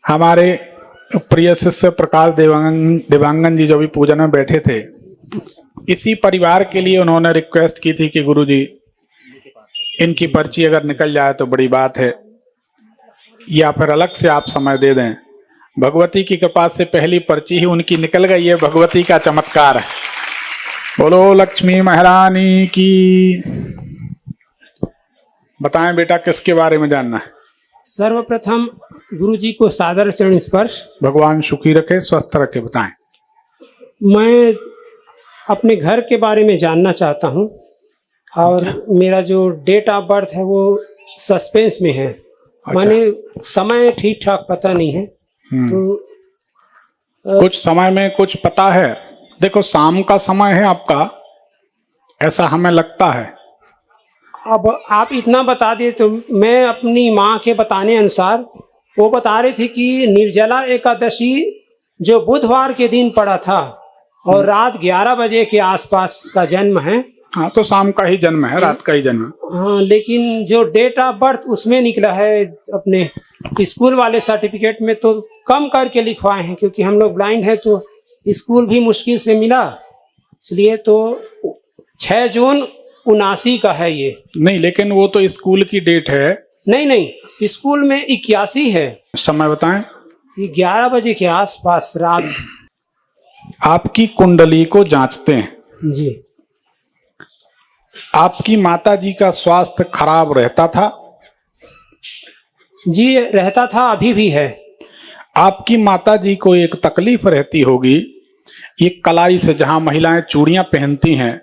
हमारे प्रिय शिष्य प्रकाश देवांगन जी जो भी पूजन में बैठे थे, इसी परिवार के लिए उन्होंने रिक्वेस्ट की थी कि गुरुजी इनकी पर्ची अगर निकल जाए तो बड़ी बात है, या फिर अलग से आप समय दे दें। भगवती की कृपा से पहली पर्ची ही उनकी निकल गई है, भगवती का चमत्कार है। बोलो लक्ष्मी महारानी की। बताएं बेटा किसके बारे में जानना है? सर्वप्रथम गुरुजी को सादर चरण स्पर्श। भगवान सुखी रखे, स्वस्थ रखे। बताएं। मैं अपने घर के बारे में जानना चाहता हूं और मेरा जो डेट ऑफ बर्थ है वो सस्पेंस में है। माने समय ठीक ठाक पता नहीं है। तो कुछ समय में कुछ पता है। देखो शाम का समय है आपका, ऐसा हमें लगता है। अब आप इतना बता दिए तो मैं अपनी माँ के बताने अनुसार वो बता रही थी कि निर्जला एकादशी जो बुधवार के दिन पड़ा था और रात 11 बजे के आसपास का जन्म है। हाँ, तो शाम का ही जन्म है, रात का ही जन्म। हाँ, लेकिन जो डेट ऑफ बर्थ उसमें निकला है अपने स्कूल वाले सर्टिफिकेट में तो कम करके लिखवाए हैं, क्योंकि हम लोग ब्लाइंड हैं तो स्कूल भी मुश्किल से मिला, इसलिए तो 6 जून 79 का है ये। नहीं, लेकिन वो तो स्कूल की डेट है। नहीं, स्कूल में 81 है। समय बताएं। ये 11 बजे के आसपास रात। आपकी कुंडली को जांचते हैं जी। आपकी माता जी का स्वास्थ्य खराब रहता था? जी रहता था, अभी भी है। आपकी माता जी को एक तकलीफ रहती होगी, एक कलाई से, जहां महिलाएं चूड़ियां पहनती हैं,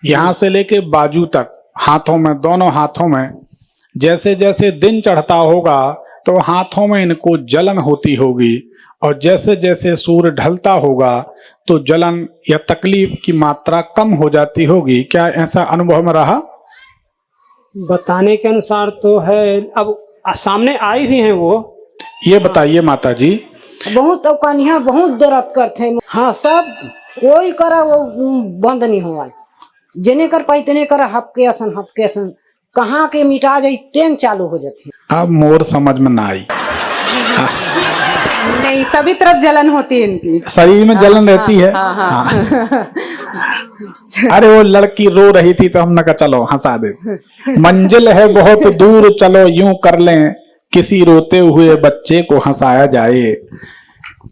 यहां से लेके बाजू तक, हाथों में, दोनों हाथों में, जैसे जैसे दिन चढ़ता होगा तो हाथों में इनको जलन होती होगी, और जैसे जैसे सूर्य ढलता होगा तो जलन या तकलीफ की मात्रा कम हो जाती होगी। क्या ऐसा अनुभव में रहा? बताने के अनुसार तो है। अब सामने आई भी हैं वो। ये बताइए माता जी। बहुत कन्या बहुत दर्द करते। हाँ, सब कोई करा वो बंद नहीं हुआ। जने कर पाई तने कर हपके असन कहाँ के मिटा जाई तेन चालू हो जाती। अब मोर समझ में ना आई। नहीं, सभी तरफ जलन होती है इनकी, शरीर में जलन रहती है। अरे वो लड़की रो रही थी तो हमने कहा चलो हंसा दे। मंजिल है बहुत दूर, चलो यूं कर लें, किसी रोते हुए बच्चे को हंसाया जाए।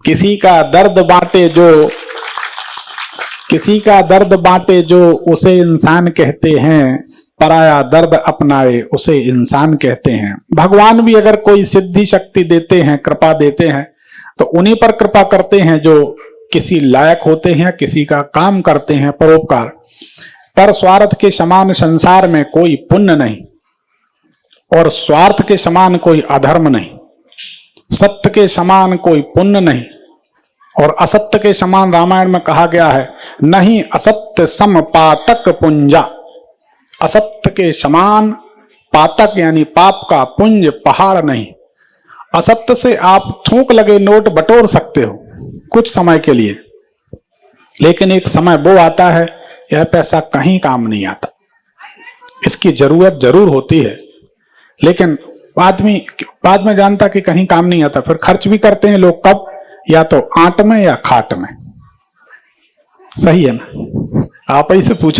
किसी का दर्द बांटे जो उसे इंसान कहते हैं, पराया दर्द अपनाए उसे इंसान कहते हैं। भगवान भी अगर कोई सिद्धि शक्ति देते हैं, कृपा देते हैं, तो उन्हीं पर कृपा करते हैं जो किसी लायक होते हैं, किसी का काम करते हैं, परोपकार। पर स्वार्थ के समान संसार में कोई पुण्य नहीं, और स्वार्थ के समान कोई अधर्म नहीं, सत्य के समान कोई पुण्य नहीं, और असत्य के समान रामायण में कहा गया है, नहीं असत्य सम पातक पुंजा। असत्य के समान पातक यानी पाप का पुंज पहाड़ नहीं। असत्य से आप थूक लगे नोट बटोर सकते हो कुछ समय के लिए, लेकिन एक समय वो आता है यह पैसा कहीं काम नहीं आता। इसकी जरूरत जरूर होती है, लेकिन आदमी बाद में जानता कि कहीं काम नहीं आता, फिर खर्च भी करते हैं लोग। कब? या तो आंट में या खाट में। सही है ना? आप ही से पूछ,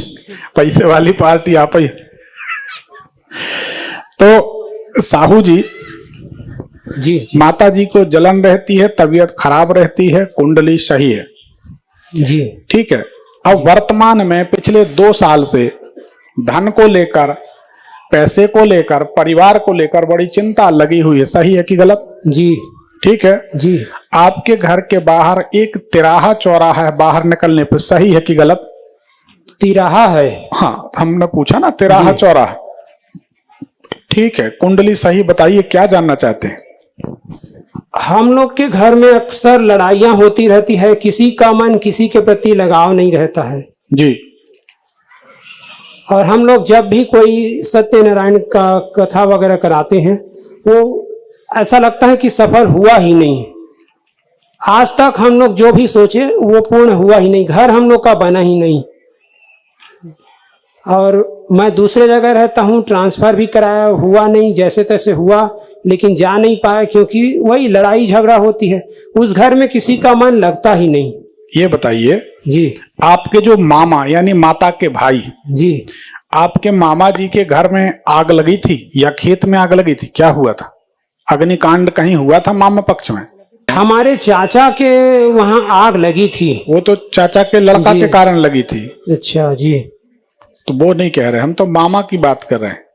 पैसे वाली पार्टी आप ही। तो साहू जी, जी। माता जी को जलन रहती है, तबीयत खराब रहती है, कुंडली सही है। जी ठीक है। अब वर्तमान में पिछले 2 साल से धन को लेकर, पैसे को लेकर, परिवार को लेकर बड़ी चिंता लगी हुई है। सही है कि गलत? जी। ठीक है जी। आपके घर के बाहर एक तिराहा चौराहा है बाहर निकलने पर। सही है कि गलत? तिराहा है। हाँ, हमने पूछा ना, तिराहा चौराहा। ठीक है, कुंडली सही। बताइए क्या जानना चाहते हैं? हम लोग के घर में अक्सर लड़ाइयाँ होती रहती है, किसी का मन किसी के प्रति लगाव नहीं रहता है जी। और हम लोग जब भी कोई सत्यनारायण का कथा वगैरह कराते हैं, वो ऐसा लगता है कि सफल हुआ ही नहीं। आज तक हम लोग जो भी सोचे वो पूर्ण हुआ ही नहीं, घर हम लोग का बना ही नहीं। और मैं दूसरे जगह रहता हूँ, ट्रांसफर भी कराया, हुआ नहीं, जैसे तैसे हुआ, लेकिन जा नहीं पाया क्योंकि वही लड़ाई झगड़ा होती है, उस घर में किसी का मन लगता ही नहीं। ये बताइए, जी आपके जो मामा यानी माता के भाई, जी, आपके मामा जी के घर में आग लगी थी या खेत में आग लगी थी, क्या हुआ था? अग्निकांड कहीं हुआ था मामा पक्ष में? हमारे चाचा के वहाँ आग लगी थी। वो तो चाचा के लड़का जी। के कारण लगी थी, अच्छा जी, तो वो नहीं कह रहे, हम तो मामा की बात कर रहे हैं।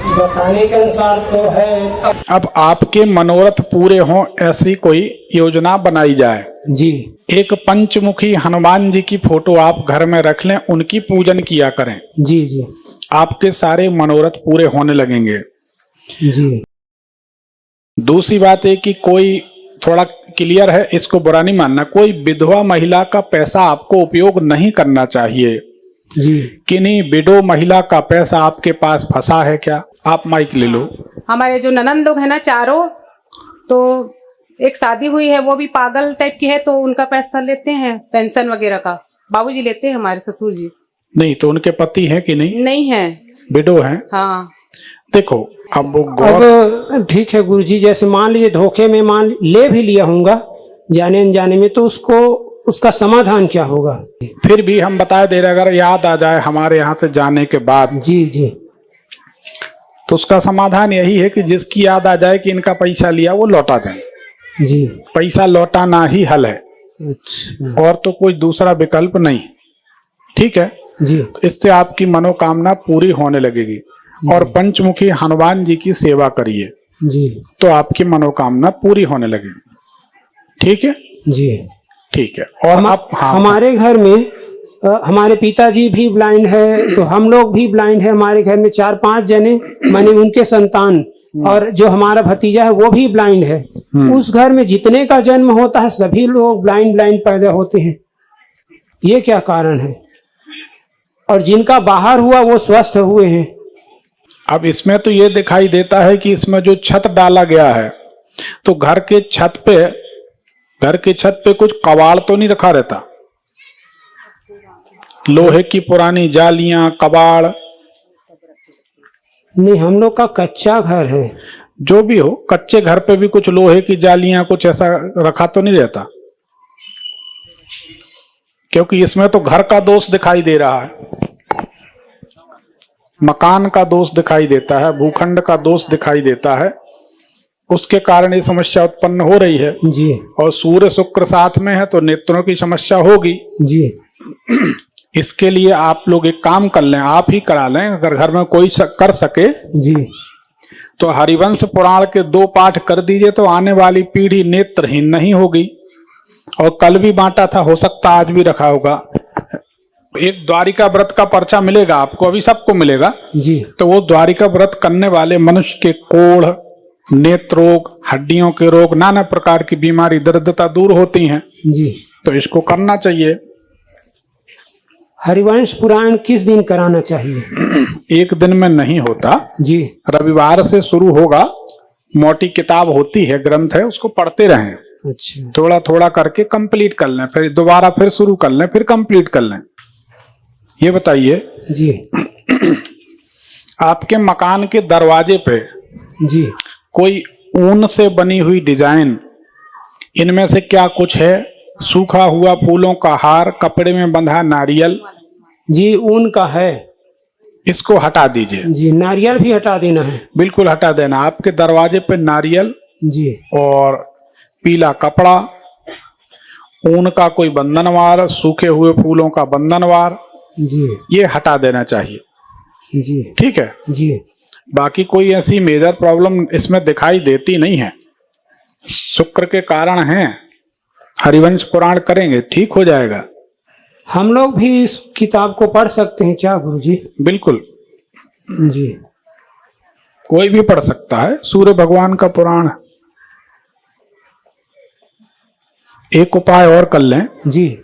बताने के अनुसार तो है। अब आपके मनोरथ पूरे हों ऐसी कोई योजना बनाई जाए। जी एक पंचमुखी हनुमान जी की फोटो आप घर में रख लें, उनकी पूजन किया करें, जी जी आपके सारे मनोरथ पूरे होने लगेंगे। जी। दूसरी बात है कि कोई थोड़ा क्लियर है, इसको बुरा नहीं मानना, कोई विधवा महिला का पैसा आपको उपयोग नहीं करना चाहिए। जी किन्हीं विडो महिला का पैसा आपके पास फंसा है क्या? आप माइक ले लो। हमारे जो ननंद लोग हैं ना चारों, तो एक शादी हुई है, वो भी पागल टाइप की है, तो उनका पैसा लेते हैं पेंशन वगैरह का, बाबूजी लेते हैं, हमारे ससुर जी नहीं तो उनके पति हैं कि नहीं? नहीं है। विडो हैं। हाँ देखो अब वो गौर, अब ठीक है गुरुजी, जैसे मान लीजिए धोखे में मान ले भी लिया होगा जाने अनजाने में, तो उसको उसका समाधान क्या होगा? फिर भी हम बता दे रहे, अगर याद आ जाए हमारे यहाँ से जाने के बाद, जी जी तो उसका समाधान यही है कि जिसकी याद आ जाए कि इनका पैसा लिया वो लौटा दें। जी। पैसा लौटाना ही हल है, अच्छा और तो कोई दूसरा विकल्प नहीं। ठीक है, जी इससे आपकी मनोकामना पूरी होने लगेगी। और पंचमुखी हनुमान जी की सेवा करिए, जी तो आपकी मनोकामना पूरी होने लगेगी। ठीक है जी। ठीक है। और आप हमारे घर में हमारे पिताजी भी ब्लाइंड है, तो हम लोग भी ब्लाइंड है, हमारे घर में 4-5 जने माने उनके संतान, और जो हमारा भतीजा है वो भी ब्लाइंड है। उस घर में जितने का जन्म होता है सभी लोग ब्लाइंड पैदा होते हैं, ये क्या कारण है? और जिनका बाहर हुआ वो स्वस्थ हुए हैं। अब इसमें तो ये दिखाई देता है कि इसमें जो छत डाला गया है, तो घर के छत पे कुछ कबाड़ तो नहीं रखा रहता? लोहे की पुरानी जालियां, कबाड़? नहीं, हम लोग का कच्चा घर है। जो भी हो, कच्चे घर पे भी कुछ लोहे की जालियां, कुछ ऐसा रखा तो नहीं रहता? क्योंकि इसमें तो घर का दोष दिखाई दे रहा है, मकान का दोष दिखाई देता है, भूखंड का दोष दिखाई देता है, उसके कारण ये समस्या उत्पन्न हो रही है। जी। और सूर्य शुक्र साथ में है तो नेत्रों की समस्या होगी। जी। इसके लिए आप लोग एक काम कर लें, आप ही करा लें, अगर घर में कोई कर सके जी, तो हरिवंश पुराण के 2 पाठ कर दीजिए, तो आने वाली पीढ़ी नेत्रहीन नहीं होगी। और कल भी बांटा था, हो सकता आज भी रखा होगा। एक द्वारिका व्रत का पर्चा मिलेगा आपको, अभी सबको मिलेगा जी। तो वो द्वारिका व्रत करने वाले मनुष्य के कोढ़, नेत्र रोग, हड्डियों के रोग, नाना प्रकार की बीमारी, दरिद्रता दूर होती हैं। जी। तो इसको करना चाहिए। हरिवंश पुराण किस दिन कराना चाहिए? एक दिन में नहीं होता जी। रविवार से शुरू होगा, मोटी किताब होती है, ग्रंथ है, उसको पढ़ते रहें। अच्छा। थोड़ा थोड़ा करके कंप्लीट कर लें, फिर दोबारा फिर शुरू कर लें, फिर कंप्लीट कर लें। ये बताइए जी। आपके मकान के दरवाजे पे जी। कोई ऊन से बनी हुई डिजाइन, इनमें से क्या कुछ है? सूखा हुआ फूलों का हार, कपड़े में बंधा नारियल? जी, ऊन का है। इसको हटा दीजिए। जी, नारियल भी हटा देना है। बिल्कुल हटा देना। आपके दरवाजे पे नारियल जी। और पीला कपड़ा, ऊन का कोई बंधनवार, सूखे हुए फूलों का बंधनवार, जी। ये हटा देना चाहिए। जी। ठीक है। जी। बाकी कोई ऐसी मेजर प्रॉब्लम इसमें दिखाई देती नहीं है, शुक्र के कारण है। हरिवंश पुराण करेंगे, ठीक हो जाएगा। हम लोग भी इस किताब को पढ़ सकते हैं क्या गुरुजी? बिल्कुल, जी। कोई भी पढ़ सकता है, सूर्य भगवान का पुराण। एक उपाय और कर लें। जी।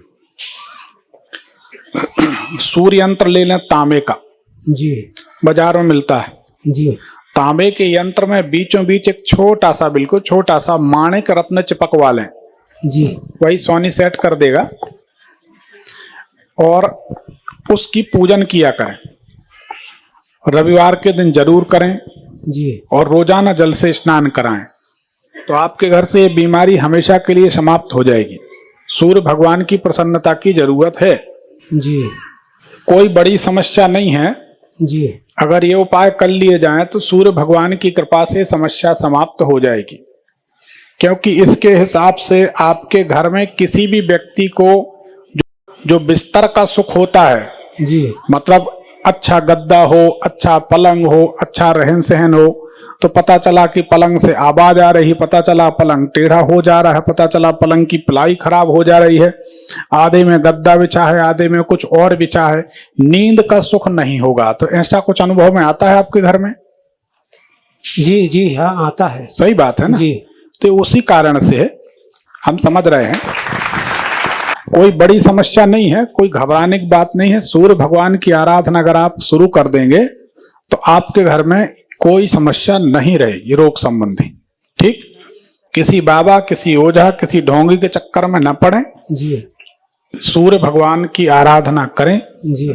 सूर्य यंत्र ले लें तांबे का, जी। बाजार में मिलता है। जी। तांबे के यंत्र में बीचों बीच एक छोटा सा, बिल्कुल छोटा सा माणिक रत्न चिपकवा लें। जी। वही सोनी सेट कर देगा। और उसकी पूजन किया करें। रविवार के दिन जरूर करें जी और रोजाना जल से स्नान कराएं, तो आपके घर से ये बीमारी हमेशा के लिए समाप्त हो जाएगी। सूर्य भगवान की प्रसन्नता की जरूरत है। जी कोई बड़ी समस्या नहीं है, जी अगर ये उपाय कर लिए जाएं तो सूर्य भगवान की कृपा से समस्या समाप्त हो जाएगी। क्योंकि इसके हिसाब से आपके घर में किसी भी व्यक्ति को जो बिस्तर का सुख होता है, जी मतलब अच्छा गद्दा हो, अच्छा पलंग हो, अच्छा रहन सहन हो, तो पता चला कि पलंग से आवाज आ रही, पता चला पलंग टेढ़ा हो जा रहा है, पता चला पलंग की प्लाई खराब हो जा रही है, आधे में गद्दा बिछा है, आधे में कुछ और बिछा है, नींद का सुख नहीं होगा। तो ऐसा कुछ अनुभव में आता है आपके घर में? जी जी हाँ आता है। सही बात है ना? जी तो उसी कारण से हम समझ रहे हैं, कोई बड़ी समस्या नहीं है, कोई घबराने की बात नहीं है। सूर्य भगवान की आराधना अगर आप शुरू कर देंगे तो आपके घर में कोई समस्या नहीं रहेगी रोग संबंधी। ठीक, किसी बाबा, किसी ओझा, किसी ढोंगी के चक्कर में न पड़े, जी सूर्य भगवान की आराधना करें जी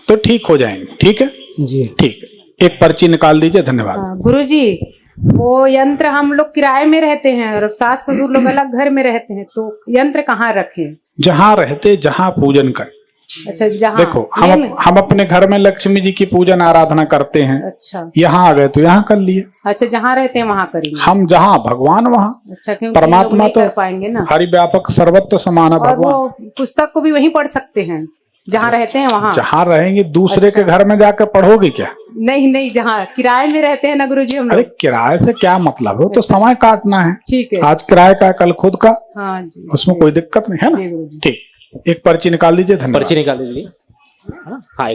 तो ठीक हो जाएंगे। ठीक है जी ठीक है, एक पर्ची निकाल दीजिए। धन्यवाद। गुरुजी, वो यंत्र हम लोग किराए में रहते हैं और सास ससुर लोग अलग घर में रहते हैं, तो यंत्र कहाँ रखें? जहां रहते जहां पूजन करें। अच्छा, जहाँ देखो हम अपने घर में लक्ष्मी जी की पूजन आराधना करते हैं, अच्छा यहाँ आ गए तो यहाँ कर लिए। अच्छा, जहाँ रहते हैं वहाँ करेंगे। हम जहाँ भगवान वहाँ। अच्छा, क्योंकि परमात्मा लोग नहीं तो कर पाएंगे ना। हरि व्यापक सर्वत्र समान है और भगवान। वो पुस्तक को भी वहीं पढ़ सकते हैं जहाँ रहते हैं वहाँ? जहाँ रहेंगे, दूसरे के घर में जाकर पढ़ोगे क्या? नहीं नहीं, जहाँ किराए में रहते हैं ना गुरुजी हम अरे लोग। किराए से क्या मतलब है, तो समय काटना है। ठीक है। आज किराए का है, कल खुद का, हाँ जी, उसमें कोई दिक्कत नहीं है जी ना। गुरुजी। ठीक, एक पर्ची निकाल दीजिए। धन्यवाद। पर्ची निकाल दीजिए। हाँ